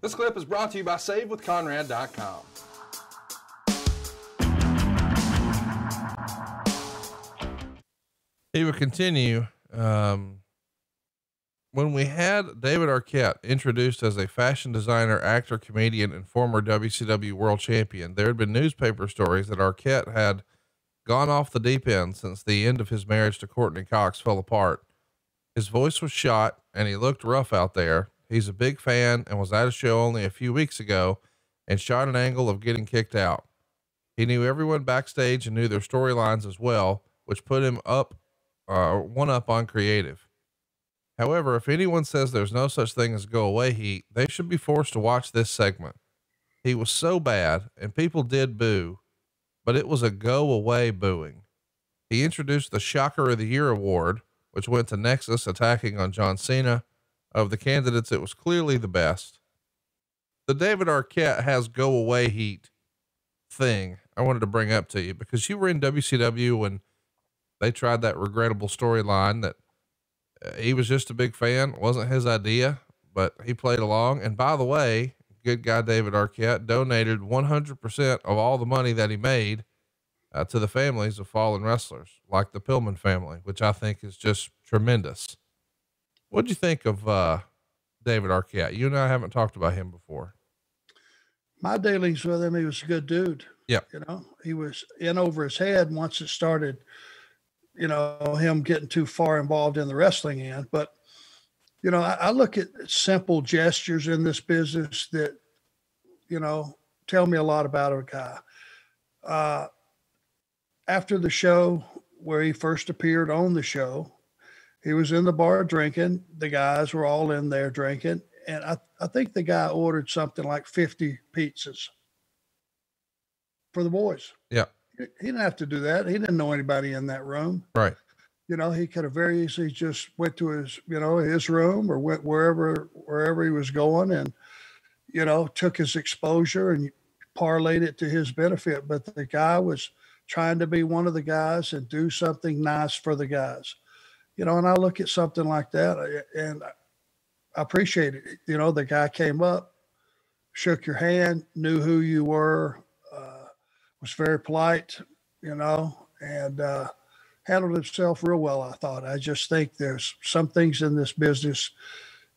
This clip is brought to you by SaveWithConrad.com. He would continue. When we had David Arquette introduced as a fashion designer, actor, comedian, and former WCW world champion, there had been newspaper stories that Arquette had gone off the deep end since the end of his marriage to Courtney Cox fell apart. His voice was shot and he looked rough out there. He's a big fan and was at a show only a few weeks ago and shot an angle of getting kicked out. He knew everyone backstage and knew their storylines as well, which put him one up on creative. However, if anyone says there's no such thing as go away heat, they should be forced to watch this segment. He was so bad and people did boo, but it was a go away booing. He introduced the Shocker of the Year award, which went to Nexus attacking on John Cena. Of the candidates, it was clearly the best. The David Arquette has go away heat thing I wanted to bring up to you because you were in WCW when they tried that regrettable storyline that he was just a big fan. It wasn't his idea, but he played along. And by the way, good guy David Arquette donated 100% of all the money that he made to the families of fallen wrestlers, like the Pillman family, which I think is just tremendous. What'd you think of David Arquette? You and I haven't talked about him before. My dealings with him, he was a good dude. Yeah. You know, he was in over his head once it started, you know, him getting too far involved in the wrestling end. But, you know, I look at simple gestures in this business that, you know, tell me a lot about a guy. After the show where he first appeared on the show, he was in the bar drinking. The guys were all in there drinking. And I think the guy ordered something like 50 pizzas for the boys. Yeah. He didn't have to do that. He didn't know anybody in that room. Right. You know, he could have very easily just went to his, you know, his room or went wherever he was going and, you know, took his exposure and parlayed it to his benefit. But the guy was trying to be one of the guys and do something nice for the guys. You know, and I look at something like that and I appreciate it. You know, the guy came up, shook your hand, knew who you were, was very polite, you know, and handled himself real well, I thought. I just think there's some things in this business,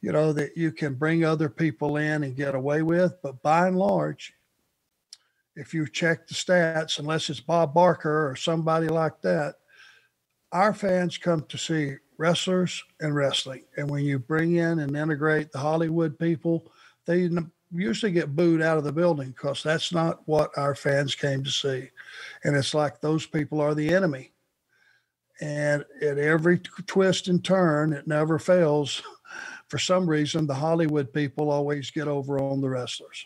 you know, that you can bring other people in and get away with. But by and large, if you check the stats, unless it's Bob Barker or somebody like that, our fans come to see wrestlers and wrestling. And when you bring in and integrate the Hollywood people, they usually get booed out of the building because that's not what our fans came to see. And it's like those people are the enemy. And at every twist and turn, it never fails. For some reason, the Hollywood people always get over on the wrestlers,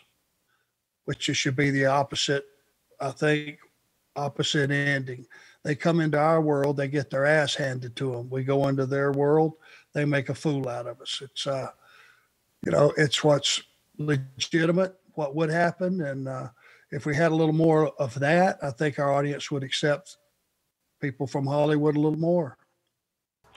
which it should be the opposite, I think, opposite ending. They come into our world, they get their ass handed to them. We go into their world, they make a fool out of us. It's, you know, it's what's legitimate, what would happen. And if we had a little more of that, I think our audience would accept people from Hollywood a little more.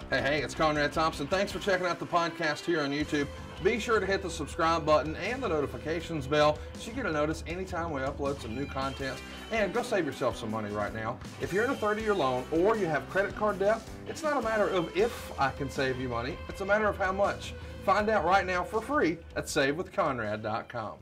Hey, it's Conrad Thompson. Thanks for checking out the podcast here on YouTube. Be sure to hit the subscribe button and the notifications bell so you get a notice anytime we upload some new content. And go save yourself some money right now. If you're in a 30-year loan or you have credit card debt, it's not a matter of if I can save you money. It's a matter of how much. Find out right now for free at SaveWithConrad.com.